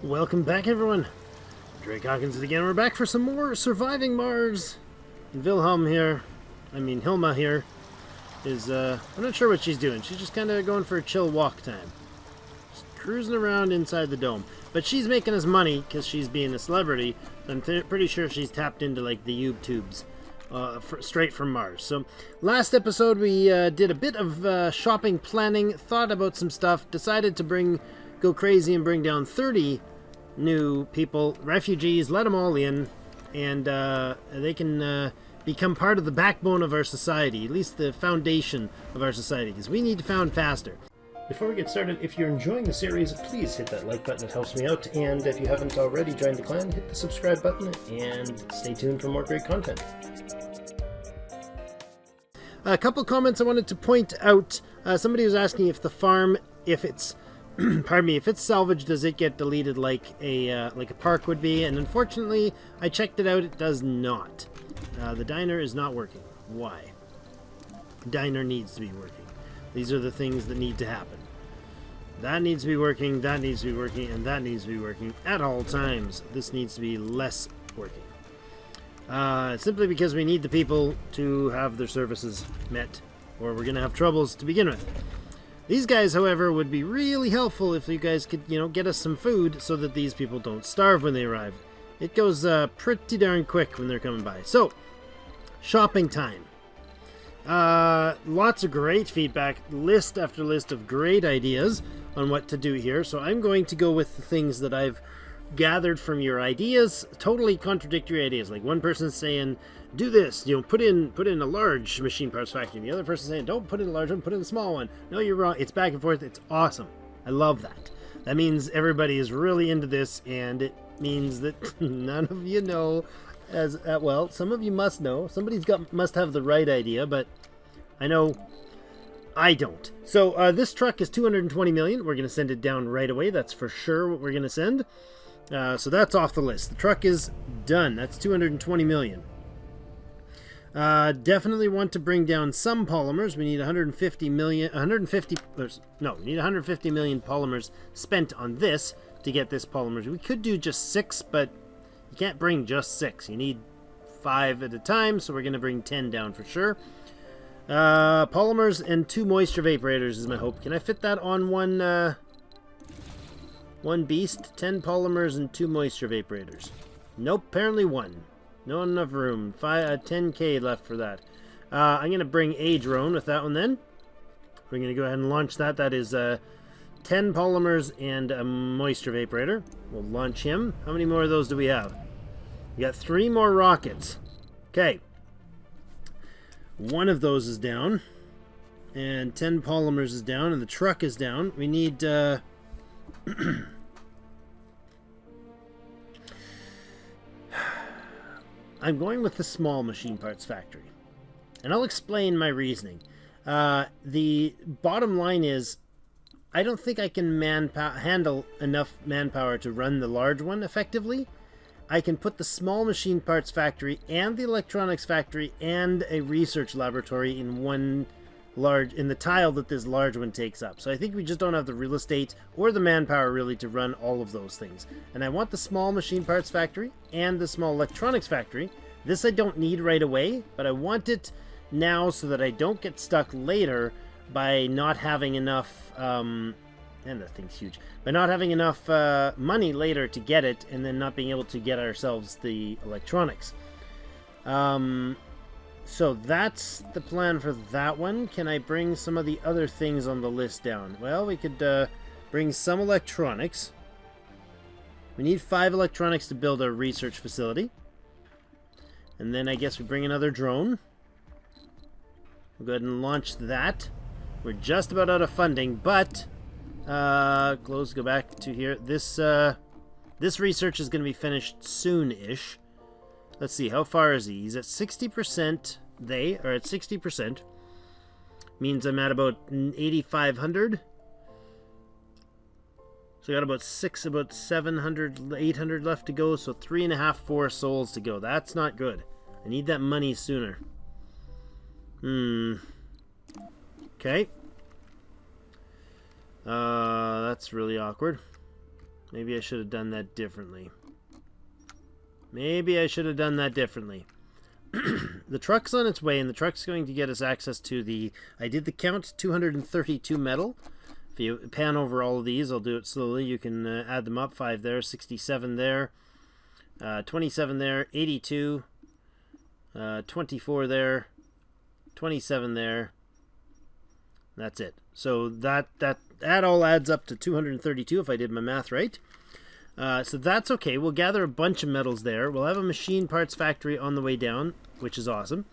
Welcome back, everyone. Drake Hawkins again. We're back for some more Surviving Mars. And Hilma here is, I'm not sure what she's doing. She's just kind of going for a chill walk time. Just cruising around inside the dome. But she's making us money because she's being a celebrity. I'm pretty sure she's tapped into, like, the YouTubes. Straight from Mars. So, last episode we did a bit of shopping planning, thought about some stuff, decided to go crazy and bring down 30 new people, refugees, let them all in, and they can become part of the backbone of our society, at least the foundation of our society, because we need to found faster. Before we get started, if you're enjoying the series, please hit that like button, it helps me out, and if you haven't already joined the clan, hit the subscribe button, and stay tuned for more great content. A couple comments I wanted to point out. Somebody was asking if the farm, if it's if it's salvaged, does it get deleted like a park would be? And unfortunately, I checked it out. It does not. The diner is not working. Why? The diner needs to be working. These are the things that need to happen. That needs to be working. That needs to be working, and that needs to be working at all times. This needs to be less working. Simply because we need the people to have their services met, or we're going to have troubles to begin with. These guys, however, would be really helpful if you guys could, get us some food so that these people don't starve when they arrive. It goes pretty darn quick when they're coming by. So, shopping time. Lots of great feedback, list after list of great ideas on what to do here. So I'm going to go with the things that I've gathered from your ideas, totally contradictory ideas. Like one person's saying, do this, put in a large machine parts factory. And the other person's saying, don't put in a large one, put in a small one. No, you're wrong. It's back and forth. It's awesome. I love that. That means everybody is really into this, and it means that none of you know well, some of you must know. Must have the right idea, but I know I don't. So this truck is 220 million. We're going to send it down right away. That's for sure what we're going to send. So that's off the list. The truck is done. That's 220 million. Definitely want to bring down some polymers. We need 150 million polymers spent on this to get this polymers. We could do just 6, but you can't bring just 6. You need 5 at a time, so we're going to bring 10 down for sure. Polymers and 2 moisture vaporators is my hope. Can I fit that on one beast? 10 polymers and 2 moisture vaporators. Nope, apparently 1. Not enough room. 10k left for that. I'm going to bring a drone with that one then. We're going to go ahead and launch that. That is 10 polymers and a moisture vaporator. We'll launch him. How many more of those do we have? We got 3 more rockets. Okay. One of those is down. And 10 polymers is down. And the truck is down. We need... I'm going with the small machine parts factory, and I'll explain my reasoning. The bottom line is, I don't think I can handle enough manpower to run the large one effectively. I can put the small machine parts factory and the electronics factory and a research laboratory in the tile that this large one takes up. So I think we just don't have the real estate or the manpower really to run all of those things. And I want the small machine parts factory and the small electronics factory. This I don't need right away, but I want it now so that I don't get stuck later by not having enough, and that thing's huge, by not having enough money later to get it and then not being able to get ourselves the electronics. So that's the plan for that one. Can I bring some of the other things on the list down? Well, we could bring some electronics. We need 5 electronics to build a research facility. And then I guess we bring another drone. We'll go ahead and launch that. We're just about out of funding, but... go back to here. This research is going to be finished soon-ish. Let's see, how far is he? He's at 60%. They are at 60%. Means I'm at about 8,500. So I got about 700, 800 left to go. So 3.5, 4 souls to go. That's not good. I need that money sooner. Okay. That's really awkward. Maybe I should have done that differently. Maybe I should have done that differently. The truck's on its way, and the truck's going to get us access to the... I did the count, 232 metal. If you pan over all of these, I'll do it slowly. You can add them up. 5 there, 67 there, 27 there, 82, 24 there, 27 there. That's it. So that all adds up to 232 if I did my math right. So that's okay. We'll gather a bunch of metals there. We'll have a machine parts factory on the way down, which is awesome.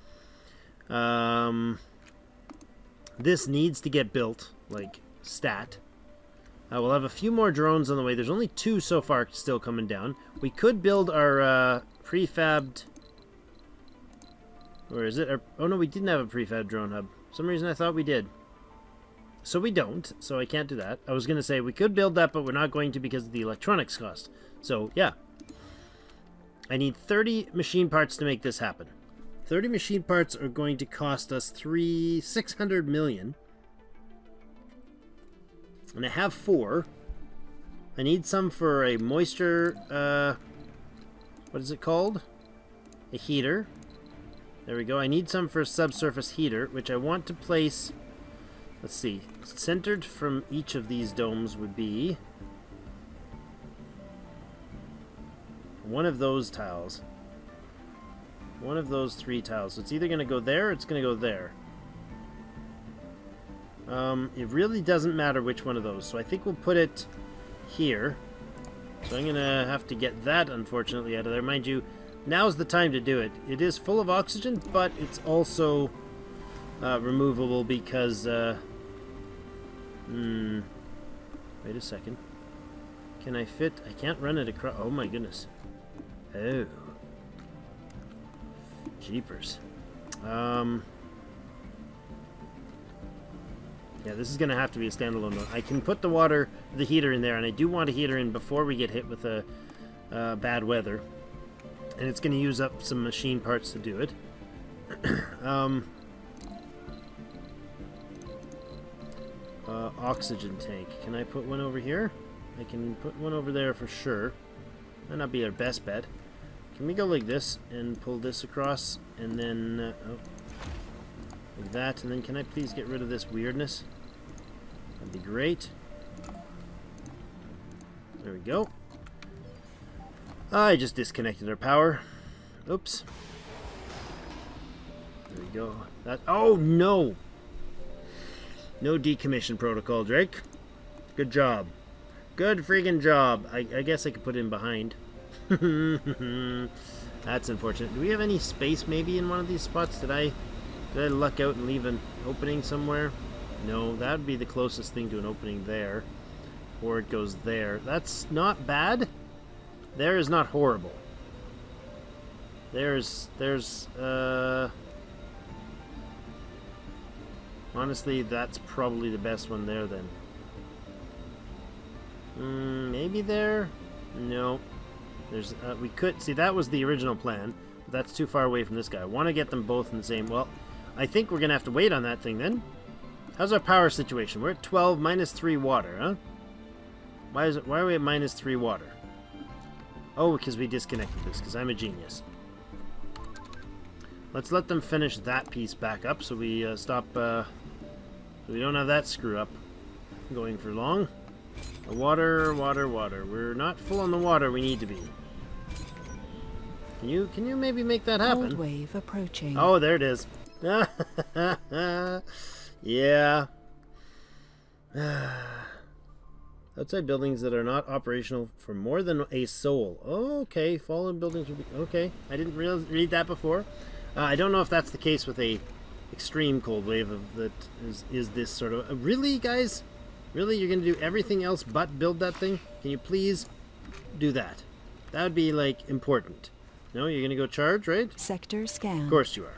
This needs to get built, like, stat. We'll have a few more drones on the way. There's only 2 so far still coming down. We could build our prefabbed... Where is it? Oh, no, we didn't have a prefab drone hub. For some reason I thought we did. So we don't, so I can't do that. I was going to say we could build that, but we're not going to because of the electronics cost. So, yeah. I need 30 machine parts to make this happen. 30 machine parts are going to cost us $600 million. And I have 4. I need some for a moisture, what is it called? A heater. There we go. I need some for a subsurface heater, which I want to place... Let's see. Centered from each of these domes would be one of those tiles. One of those 3 tiles. So it's either going to go there or it's going to go there. It really doesn't matter which one of those. So I think we'll put it here. So I'm going to have to get that, unfortunately, out of there. Mind you, now's the time to do it. It is full of oxygen, but it's also... removable because wait a second. Can I fit? I can't run it across. Oh my goodness. Oh, jeepers. Yeah, this is gonna have to be a standalone one. I can put the heater in there, and I do want a heater in before we get hit with bad weather, and it's gonna use up some machine parts to do it. Oxygen tank. Can I put one over here? I can put one over there for sure. Might not be our best bet. Can we go like this and pull this across and then like that, and then can I please get rid of this weirdness? That'd be great. There we go. I just disconnected our power. Oops. There we go. Oh no! No decommission protocol, Drake. Good job. Good freaking job. I guess I could put it in behind. That's unfortunate. Do we have any space maybe in one of these spots? Did I luck out and leave an opening somewhere? No, that would be the closest thing to an opening there. Or it goes there. That's not bad. There is not horrible. There's honestly, that's probably the best one there, then. Maybe there? No. There's, we could... See, that was the original plan. But that's too far away from this guy. I want to get them both in the same... Well, I think we're going to have to wait on that thing, then. How's our power situation? We're at 12, minus 3 water, huh? Why are we at minus 3 water? Oh, because we disconnected this, because I'm a genius. Let's let them finish that piece back up so we stop... so we don't have that screw up going for long. Water, water, water. We're not full on the water we need to be. Can you maybe make that happen? Cold wave approaching. Oh, there it is. Yeah. Outside buildings that are not operational for more than a sol. Oh, okay, fallen buildings would be... Okay, I didn't read that before. I don't know if that's the case with a extreme cold wave that is this sort of... really, guys? Really? You're going to do everything else but build that thing? Can you please do that? That would be, like, important. No, you're going to go charge, right? Sector scan. Of course you are.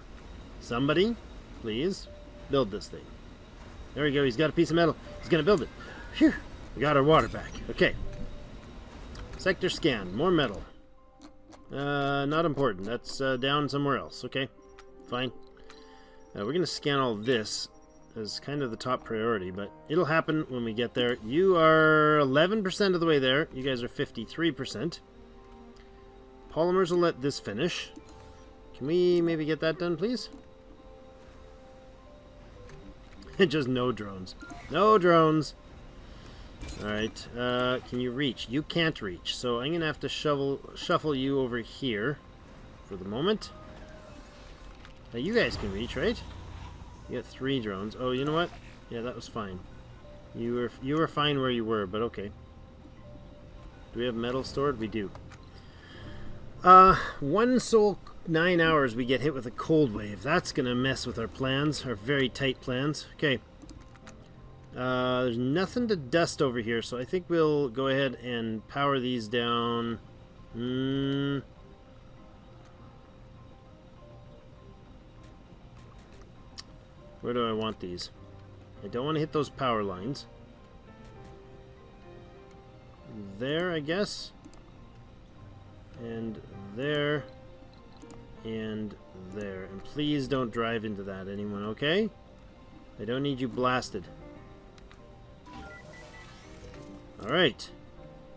Somebody, please, build this thing. There we go. He's got a piece of metal. He's going to build it. Phew. We got our water back. Okay. Sector scan. More metal. Not important. That's down somewhere else. Okay. Fine. We're going to scan all this. as kind of the top priority, but it'll happen when we get there. You are 11% of the way there. You guys are 53%. Polymers will let this finish. Can we maybe get that done, please? Just no drones. No drones. Alright, can you reach? You can't reach, so I'm going to have to shuffle you over here for the moment. Now you guys can reach, right? You got 3 drones. Oh, you know what? Yeah, that was fine. You were fine where you were, but okay. Do we have metal stored? We do. 1 sol 9 hours we get hit with a cold wave. That's gonna mess with our plans, our very tight plans. Okay. There's nothing to dust over here, so I think we'll go ahead and power these down. Where do I want these? I don't want to hit those power lines. There, I guess. And there. And there. And please don't drive into that, anyone, okay? I don't need you blasted. Alright.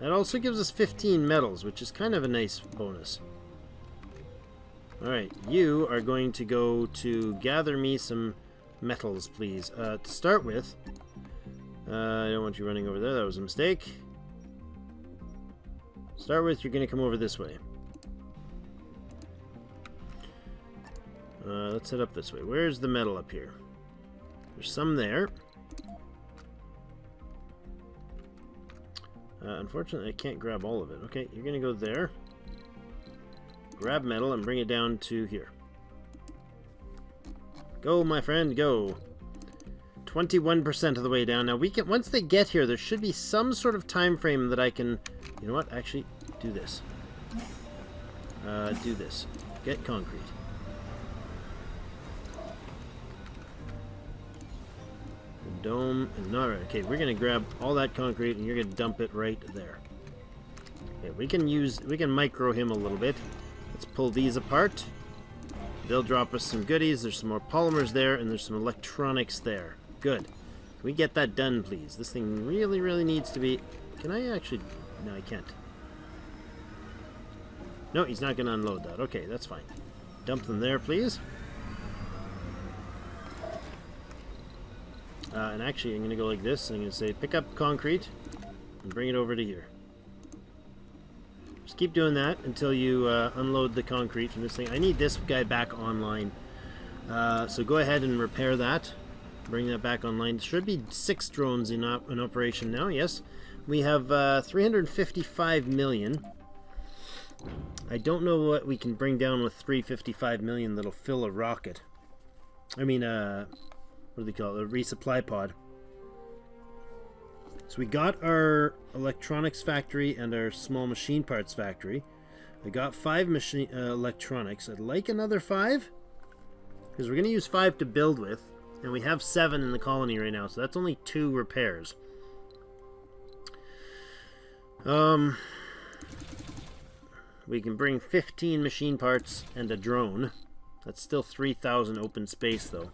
That also gives us 15 metals, which is kind of a nice bonus. Alright, you are going to go to gather me some metals, please. To start with, I don't want you running over there. That was a mistake. Start with, you're going to come over this way. Let's head up this way. Where's the metal up here? There's some there. Unfortunately, I can't grab all of it. Okay, you're going to go there. Grab metal and bring it down to here. Go, my friend, go. 21% of the way down. Now, we can, once they get here, there should be some sort of time frame that I can... You know what? Actually, do this. Do this. Get concrete. The dome is not right. Okay, we're going to grab all that concrete, and you're going to dump it right there. Okay, we can micro him a little bit. Let's pull these apart. They'll drop us some goodies. There's some more polymers there, and there's some electronics there. Good. Can we get that done, please? This thing really, really needs to be... Can I actually... No, I can't. No, he's not going to unload that. Okay, that's fine. Dump them there, please. And actually, I'm going to go like this. I'm going to say, pick up concrete and bring it over to here. Just keep doing that until you unload the concrete from this thing. I need this guy back online. So go ahead and repair that. Bring that back online. There should be 6 drones in operation now, yes. We have 355 million. I don't know what we can bring down with 355 million that'll fill a rocket. I mean, what do they call it? A resupply pod. So we got our electronics factory and our small machine parts factory. I got 5 machine electronics. I'd like another 5. Because we're going to use 5 to build with. And we have 7 in the colony right now. So that's only 2 repairs. We can bring 15 machine parts and a drone. That's still 3,000 open space though.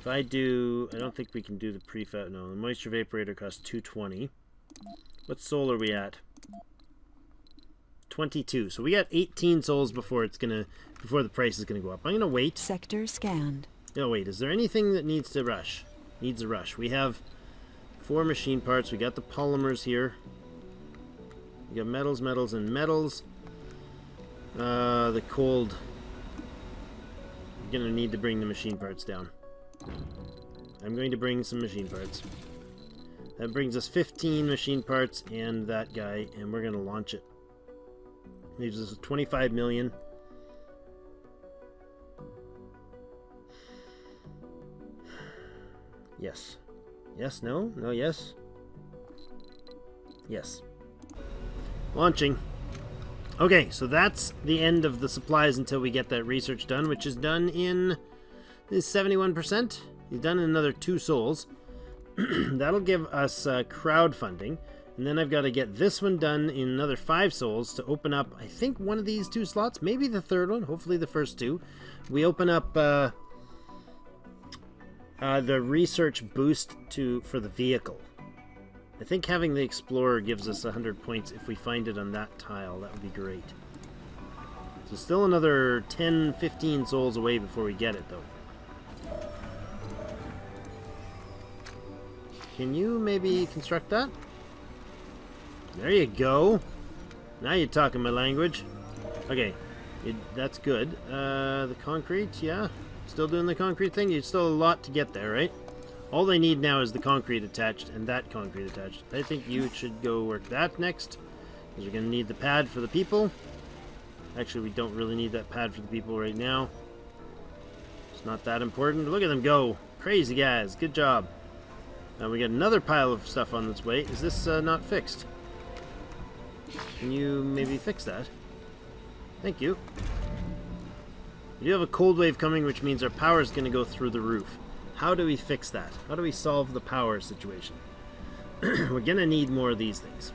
If I do... I don't think we can do the prefab. No, the moisture evaporator costs 220. What soul are we at? 22. So we got 18 souls before it's gonna... before the price is gonna go up. I'm gonna wait. Sector scanned. No, wait. Is there anything that needs to rush? Needs a rush. We have 4 machine parts. We got the polymers here. We got metals, metals, and metals. The cold. You're gonna need to bring the machine parts down. I'm going to bring some machine parts. That brings us 15 machine parts and that guy, and we're gonna launch it. Leaves us with 25 million. Yes. Yes, no? No, yes? Yes. Launching. Okay, so that's the end of the supplies until we get that research done, which is done in 71%. He's done in another 2 souls. That'll give us crowdfunding. And then I've got to get this one done in another 5 souls to open up, I think, one of these 2 slots. Maybe the third one. Hopefully the first 2. We open up The research boost for the vehicle. I think having the Explorer gives us 100 points if we find it on that tile. That would be great. So still another 10, 15 souls away before we get it, though. Can you maybe construct that? There you go. Now you're talking my language. Okay, that's good. The concrete, yeah. Still doing the concrete thing. There's still a lot to get there, right? All they need now is the concrete attached and that concrete attached. I think you should go work that next, because we're going to need the pad for the people. Actually, we don't really need that pad for the people right now. It's not that important. Look at them go. Crazy guys. Good job. Now we got another pile of stuff on its way. Is this not fixed? Can you maybe fix that? Thank you. We do have a cold wave coming, which means our power is going to go through the roof. How do we fix that? How do we solve the power situation? We're going to need more of these things.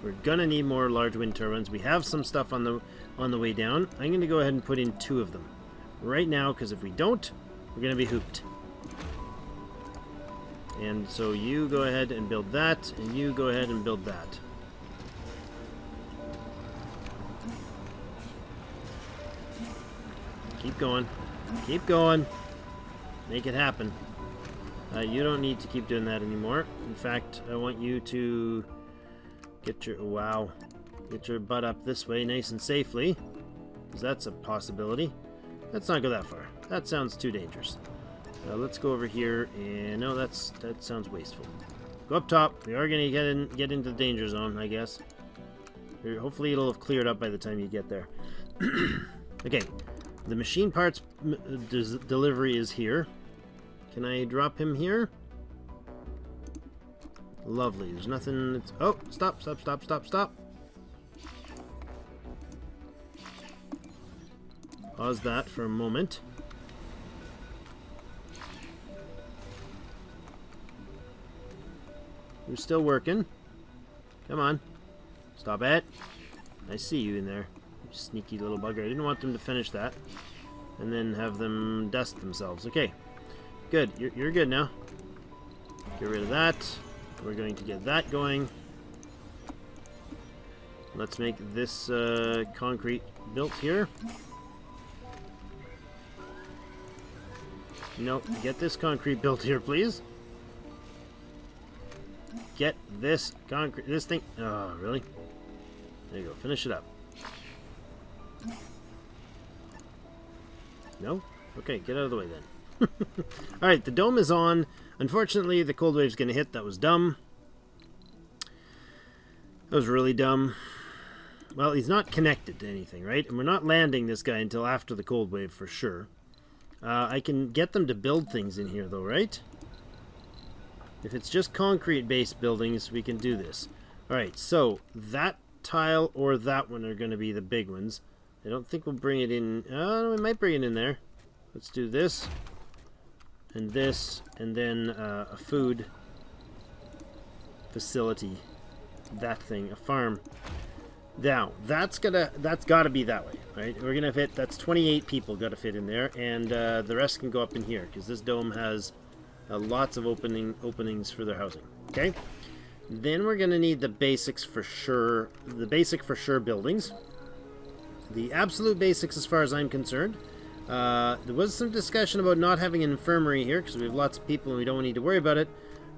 We're going to need more large wind turbines. We have some stuff on the way down. I'm going to go ahead and put in 2 of them right now, because if we don't, we're going to be hooped. And so you go ahead and build that, and you go ahead and build that. Keep going. Keep going. Make it happen. You don't need to keep doing that anymore. In fact, I want you to get your... Wow. Get your butt up this way nice and safely. Because that's a possibility. Let's not go that far. That sounds too dangerous. Let's go over here, and no, that sounds wasteful. Go up top. We are going to get into the danger zone, I guess. Hopefully it'll have cleared up by the time you get there. Okay, the machine parts delivery is here. Can I drop him here? Lovely. There's nothing... Oh, stop. Pause that for a moment. You're still working. Come on. Stop it. I see you in there. You sneaky little bugger. I didn't want them to finish that. And then have them dust themselves. Okay. Good. You're good now. Get rid of that. We're going to get that going. Let's make this concrete built here. No, get this concrete built here, please. Get this concrete, this thing. Oh, really? There you go. Finish it up. No? Okay, get out of the way then. Alright, the dome is on. Unfortunately, the cold wave's going to hit. That was dumb. That was really dumb. Well, he's not connected to anything, right? And we're not landing this guy until after the cold wave for sure. I can get them to build things in here, though, right? If it's just concrete-based buildings, we can do this. Alright, so that tile or that one are going to be the big ones. I don't think we'll bring it in. Oh, we might bring it in there. Let's do this. And this. And then a food facility. That thing. A farm. Now, that's gotta be that way, right? We're gonna fit, that's 28 people gotta fit in there, and the rest can go up in here, because this dome has lots of openings for their housing, okay? Then we're gonna need the basics for sure, the basic for sure buildings. The absolute basics as far as I'm concerned. There was some discussion about not having an infirmary here, because we have lots of people and we don't need to worry about it,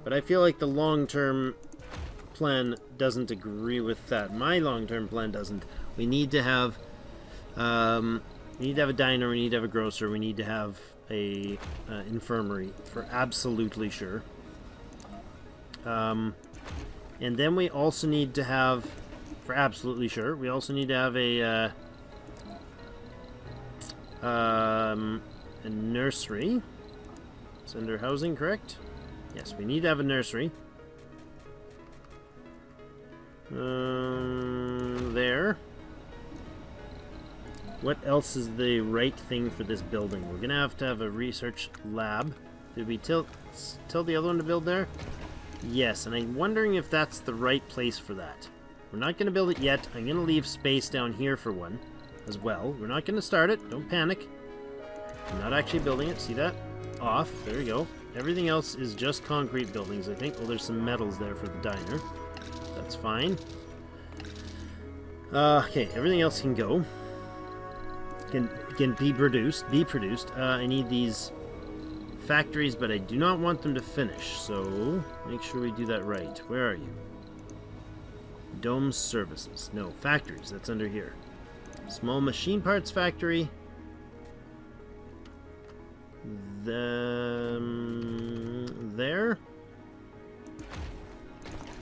but I feel like the long-term plan doesn't agree with that. My long-term plan doesn't. We need to have a diner, we need to have a grocer, we need to have a infirmary for absolutely sure. And then we also need to have, for absolutely sure, we also need to have a nursery. It's under housing, correct? Yes, we need to have a nursery. There. What else is the right thing for this building? We're gonna have to have a research lab. Did we tell the other one to build there? Yes, and I'm wondering if that's the right place for that. We're not gonna build it yet. I'm gonna leave space down here for one as well. We're not gonna start it. Don't panic. I'm not actually building it. See that? Off. There we go. Everything else is just concrete buildings, I think. Well, there's some metals there for the diner. That's fine. Okay, everything else can go. Can be produced. I need these factories, but I do not want them to finish, so make sure we do that right. Where are you? Dome services. No, factories. That's under here. Small machine parts factory. There.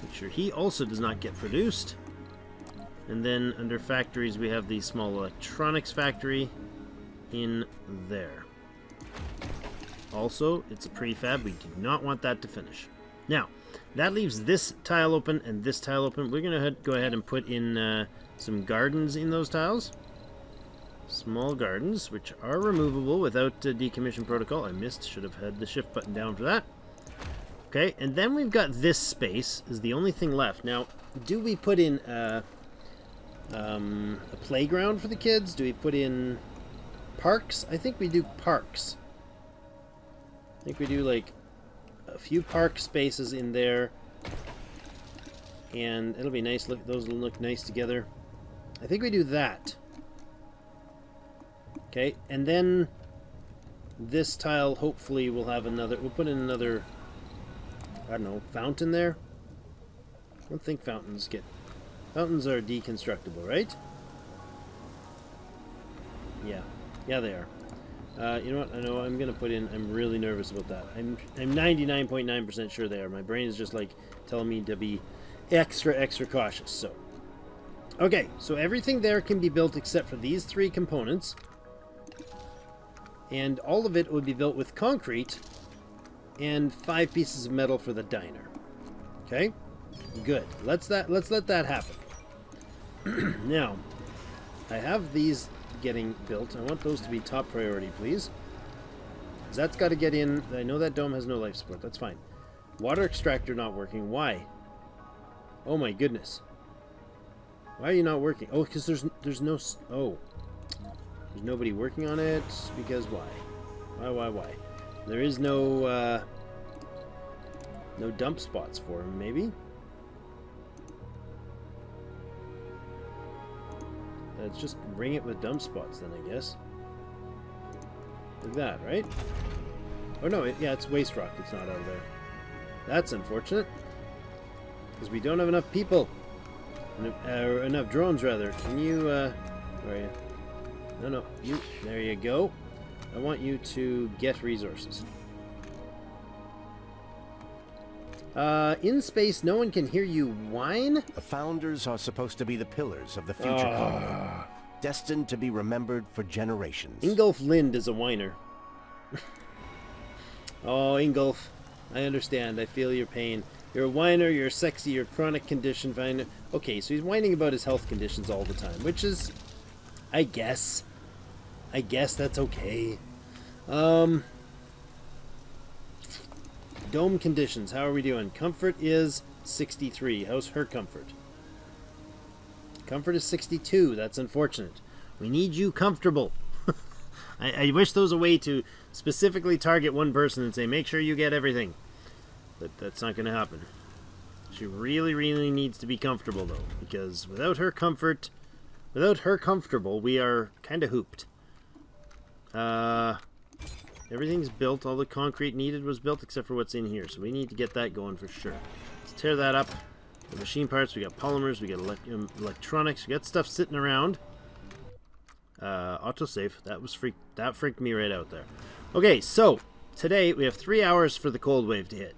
Make sure he also does not get produced. And then under factories we have the small electronics factory in there. Also, it's a prefab. We do not want that to finish. Now, that leaves this tile open and this tile open. We're going to go ahead and put in some gardens in those tiles. Small gardens, which are removable without decommission protocol. I missed. Should have had the shift button down for that. Okay, and then we've got this space is the only thing left. Now, do we put in a playground for the kids? Do we put in parks? I think we do parks. I think we do like a few park spaces in there, and it'll be nice. Look, those will look nice together. I think we do that. Okay, and then this tile hopefully will have another. We'll put in another, I don't know, fountain there. I don't think fountains are deconstructible, right? Yeah, they are. You know what? I know I'm gonna put in. I'm really nervous about that. I'm 99.9% sure they are. My brain is just like telling me to be extra cautious. So, okay. So everything there can be built except for these three components, and all of it would be built with concrete and 5 pieces of metal for the diner. Okay, good. Let's let that happen. Now, I have these getting built. I want those to be top priority, please. That's got to get in. I know that dome has no life support. That's fine. Water extractor not working. Why? Oh my goodness. Why are you not working? Oh, because there's no. Oh, there's nobody working on it. Because why? Why? There is no dump spots for him. Maybe. Let's just ring it with dump spots then, I guess. Like that, right? Oh no, yeah, it's waste rock that's not out of there. That's unfortunate. Because we don't have enough people. Enough drones, rather. Can you, where are you? No, you, there you go. I want you to get resources. In space, no one can hear you whine? The founders are supposed to be the pillars of the future colony, destined to be remembered for generations. Ingolf Lind is a whiner. Oh, Ingolf, I understand. I feel your pain. You're a whiner, you're sexy, you're chronic condition whiner. Okay, so he's whining about his health conditions all the time, which is, I guess that's okay. Dome conditions, how are we doing? Comfort is 63. How's her comfort? Comfort is 62. That's unfortunate. We need you comfortable. I wish there was a way to specifically target one person and say, make sure you get everything. But that's not going to happen. She really needs to be comfortable, though. Because without her comfortable, we are kind of hooped. Everything's built. All the concrete needed was built except for what's in here. So we need to get that going for sure. Let's tear that up. The machine parts, we got polymers, we got electronics, we got stuff sitting around. Autosave. That freaked me right out there. Okay, so today we have 3 hours for the cold wave to hit.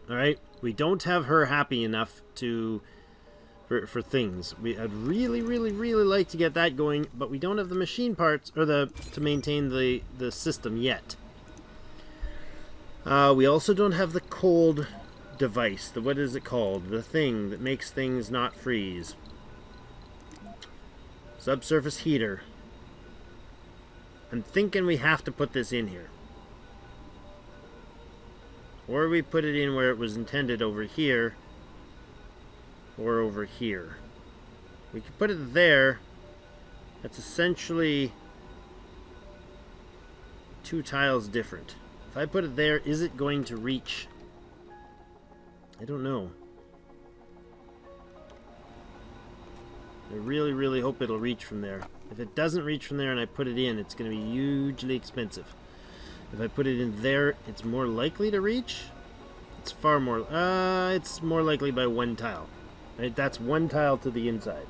Alright? We don't have her happy enough for things. I'd really like to get that going, but we don't have the machine parts or to maintain the system yet. We also don't have the cold device. What is it called? The thing that makes things not freeze. Subsurface heater. I'm thinking we have to put this in here. Or we put it in where it was intended over here. Or over here. We could put it there. That's essentially 2 tiles different If I put it there, is it going to reach? I don't know. I really, really hope it'll reach from there. If it doesn't reach from there and I put it in, it's going to be hugely expensive. If I put it in there, it's more likely to reach. It's far more... it's more likely by one tile. Right? That's one tile to the inside.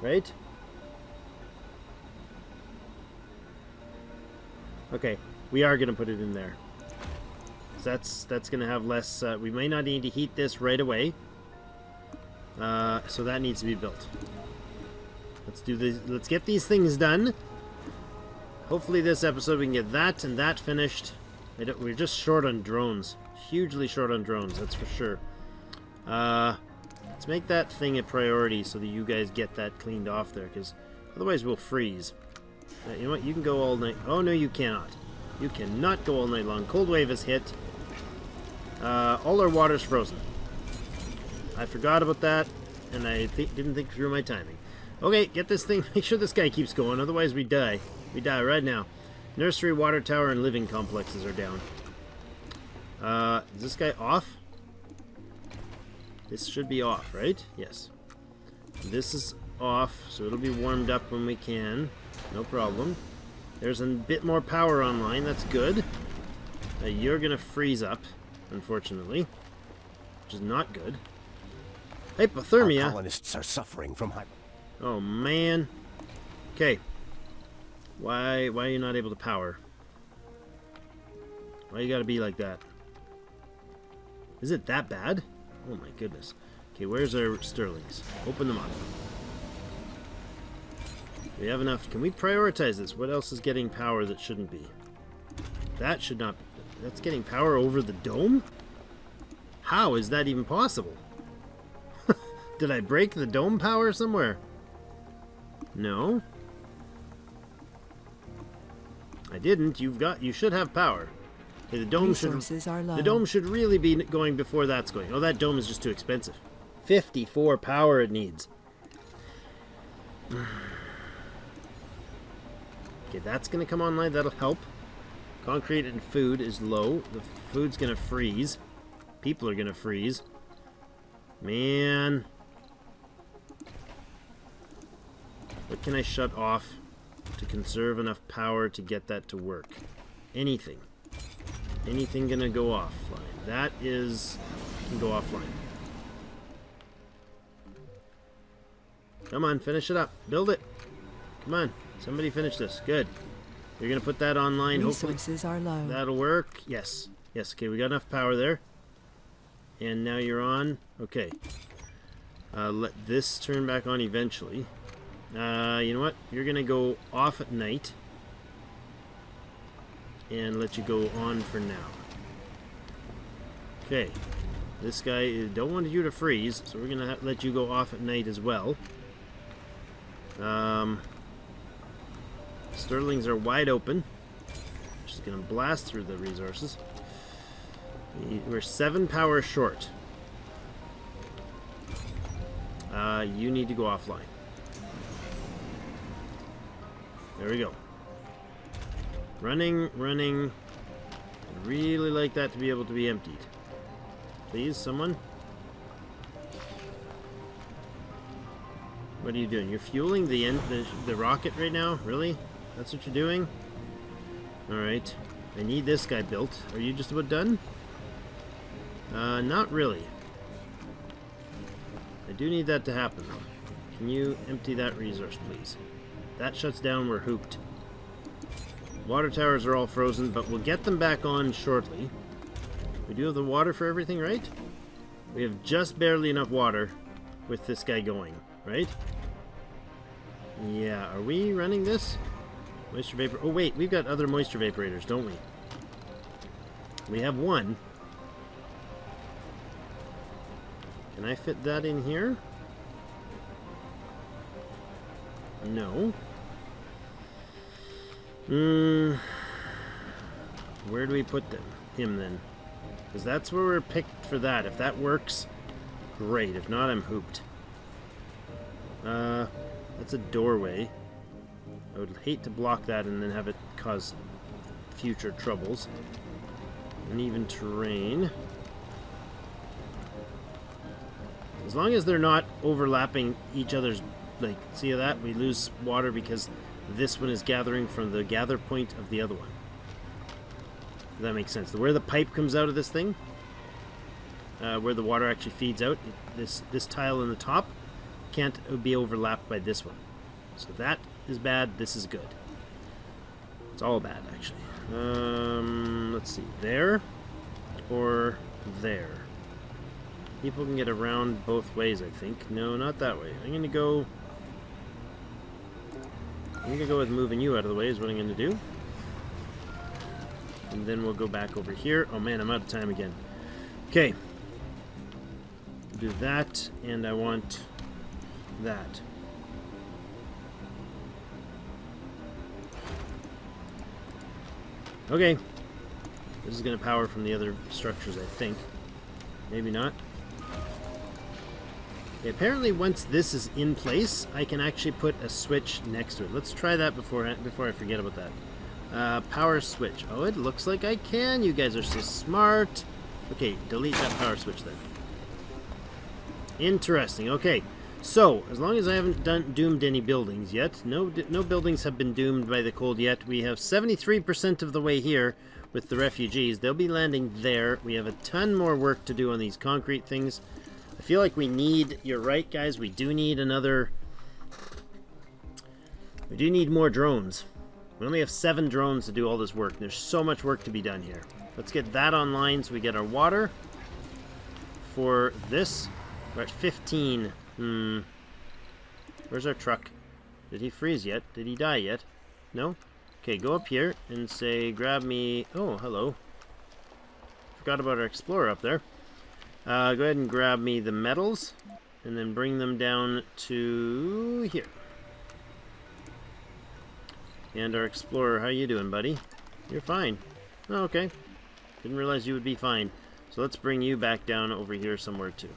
Right? Okay. We are going to put it in there. That's going to have less... we may not need to heat this right away. So that needs to be built. Let's do this. Let's get these things done. Hopefully this episode we can get that and that finished. We're just short on drones. Hugely short on drones, that's for sure. Let's make that thing a priority so that you guys get that cleaned off there, because otherwise we'll freeze. You know what? You can go all night. Oh, no, you cannot. You cannot go all night long. Cold wave has hit. All our water's frozen. I forgot about that, and I didn't think through my timing. Okay, get this thing. Make sure this guy keeps going, otherwise we die. We die right now. Nursery, water tower, and living complexes are down. Is this guy off? This should be off, right? Yes. This is off, so it'll be warmed up when we can. No problem. There's a bit more power online. That's good. You're going to freeze up, unfortunately, which is not good. Hypothermia. Our colonists are suffering from Oh, man. Okay. Why are you not able to power? Why you gotta be like that? Is it that bad? Oh my goodness. Okay, where's our Sterlings? Open them up. We have enough. Can we prioritize this? What else is getting power that shouldn't be? That should not be. That's getting power over the dome? How is that even possible? Did I break the dome power somewhere? No. I didn't. You should have power. Okay, the dome Resources are low. The dome should really be going before that's going. Oh, that dome is just too expensive. 54 power it needs. Okay, that's going to come online. That'll help. Concrete and food is low. The food's going to freeze. People are going to freeze. Man. What can I shut off to conserve enough power to get that to work? Anything. Anything gonna go offline. That is... can go offline. Come on, finish it up. Build it. Come on. Somebody finish this. Good. You're gonna put that online. Resources Hopefully are low. that'll work. Yes. Yes, okay, we got enough power there. And now you're on. Okay. Let this turn back on eventually. You know what? You're going to go off at night. And let you go on for now. Okay. This guy don't want you to freeze, so we're going to let you go off at night as well. Sterlings are wide open. Just going to blast through the resources. We're 7 power short. You need to go offline. There we go. Running. I'd really like that to be able to be emptied. Please, someone? What are you doing? You're fueling the rocket right now? Really? That's what you're doing? Alright. I need this guy built. Are you just about done? Not really. I do need that to happen, though. Can you empty that resource, please? That shuts down, we're hooped. Water towers are all frozen, but we'll get them back on shortly. We do have the water for everything, right? We have just barely enough water with this guy going, right? Yeah, are we running this? Moisture vapor. Oh, wait, we've got other moisture vaporators, don't we? We have one. Can I fit that in here? No. Where do we put him then? Because that's where we're picked for that. If that works, great. If not, I'm hooped. That's a doorway. I would hate to block that and then have it cause future troubles. uneven terrain. As long as they're not overlapping each other's, like, see that? We lose water because this one is gathering from the gather point of the other one. If that makes sense. Where the pipe comes out of this thing, where the water actually feeds out, this tile in the top can't be overlapped by this one. So that is bad, this is good. It's all bad, actually. Let's see, there or there. People can get around both ways, I think. No, not that way. I'm gonna go with moving you out of the way is what I'm gonna do. And then we'll go back over here. Oh man, I'm out of time again. Okay. Do that, and I want that. Okay. This is gonna power from the other structures, I think. Maybe not. Okay, apparently once this is in place, I can actually put a switch next to it. Let's try that before I forget about that. Power switch. Oh, it looks like I can. You guys are so smart. Okay, delete that power switch then. Interesting. Okay, so as long as I haven't doomed any buildings yet, no buildings have been doomed by the cold yet. We have 73% of the way here with the refugees. They'll be landing there. We have a ton more work to do on these concrete things. I feel like we need, you're right guys, we do need more drones. We only have 7 drones to do all this work. There's so much work to be done here. Let's get that online so we get our water for this. We're at 15. Where's our truck? Did he freeze yet? Did he die yet? No? Okay, go up here and say, grab me... Oh, hello. Forgot about our explorer up there. Go ahead and grab me the metals, and then bring them down to here. And our explorer, how you doing, buddy? You're fine. Oh, okay. Didn't realize you would be fine. So let's bring you back down over here somewhere, too.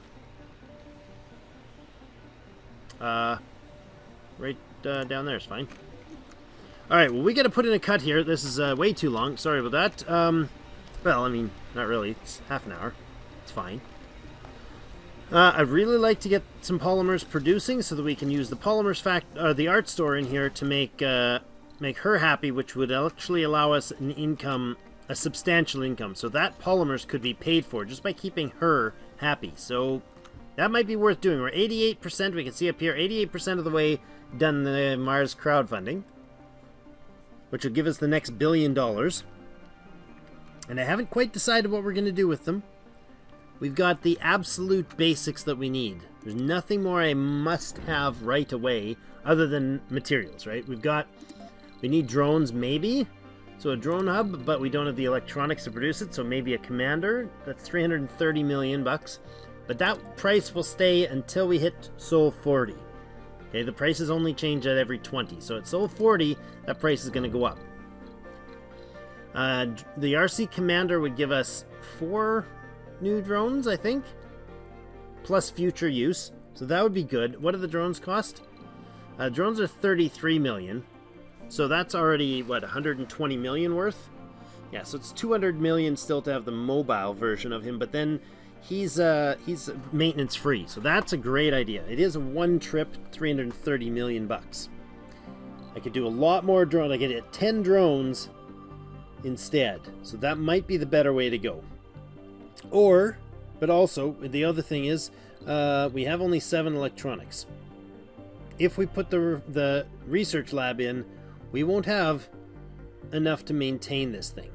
Right down there is fine. Alright, well, we gotta put in a cut here. This is way too long. Sorry about that. Well, I mean, not really. It's half an hour. It's fine. I'd really like to get some polymers producing so that we can use the polymers the art store in here to make her happy, which would actually allow us an income, a substantial income. So that polymers could be paid for just by keeping her happy. So that might be worth doing. We're 88%. We can see up here, 88% of the way done the Mars crowdfunding, which will give us the next $1 billion. And I haven't quite decided what we're going to do with them. We've got the absolute basics that we need. There's nothing more I must have right away other than materials, right? We need drones maybe, so a drone hub, but we don't have the electronics to produce it, so maybe a commander. That's 330 million bucks. But that price will stay until we hit Sol 40. Okay, the prices only change at every 20, so at Sol 40, that price is going to go up. The RC commander would give us 4 new drones, I think, plus future use, so that would be good. What do the drones cost? Drones are 33 million, so that's already what, 120 million worth? Yeah, so it's 200 million still to have the mobile version of him, but then he's maintenance free, so that's a great idea. It is a one trip, 330 million bucks. I could do a lot more drones. I could get 10 drones instead, so that might be the better way to go. But also, the other thing is, we have only 7 electronics. If we put the research lab in, we won't have enough to maintain this thing.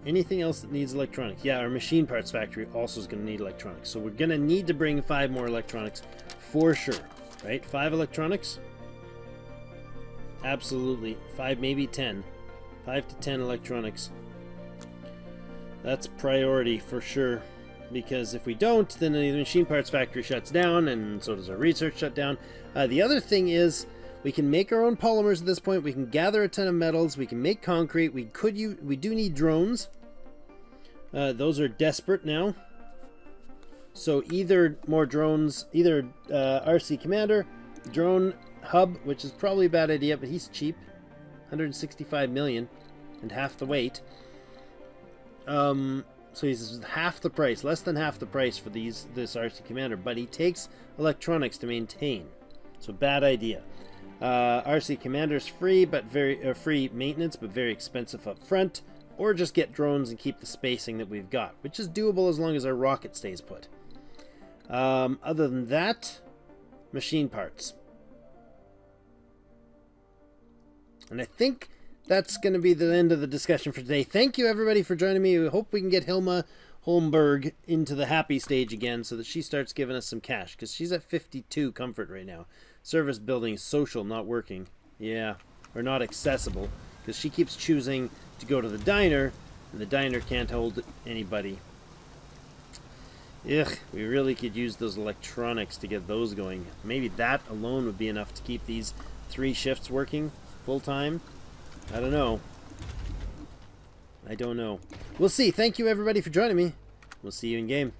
Anything else that needs electronics? Yeah, our machine parts factory also is going to need electronics. So we're going to need to bring 5 more electronics for sure, right? 5 electronics? Absolutely. 5, maybe 10. 5 to 10 electronics. That's priority for sure, because if we don't, then the machine parts factory shuts down, and so does our research shut down. The other thing is, we can make our own polymers at this point. We can gather a ton of metals. We can make concrete. We do need drones. Those are desperate now. So either more drones, either RC Commander, drone hub, which is probably a bad idea, but he's cheap, 165 million. and half the weight. So he's half the price, less than half the price for this RC Commander, but he takes electronics to maintain. So bad idea. RC Commander's free, but free maintenance, but very expensive up front. Or just get drones and keep the spacing that we've got, which is doable as long as our rocket stays put. Other than that, machine parts. And I think that's going to be the end of the discussion for today. Thank you, everybody, for joining me. We hope we can get Hilma Holmberg into the happy stage again so that she starts giving us some cash, because she's at 52 comfort right now. Service building, social, not working. Yeah, or not accessible, because she keeps choosing to go to the diner, and the diner can't hold anybody. Ugh, we really could use those electronics to get those going. Maybe that alone would be enough to keep these 3 shifts working full time. I don't know. I don't know. We'll see. Thank you, everybody, for joining me. We'll see you in game.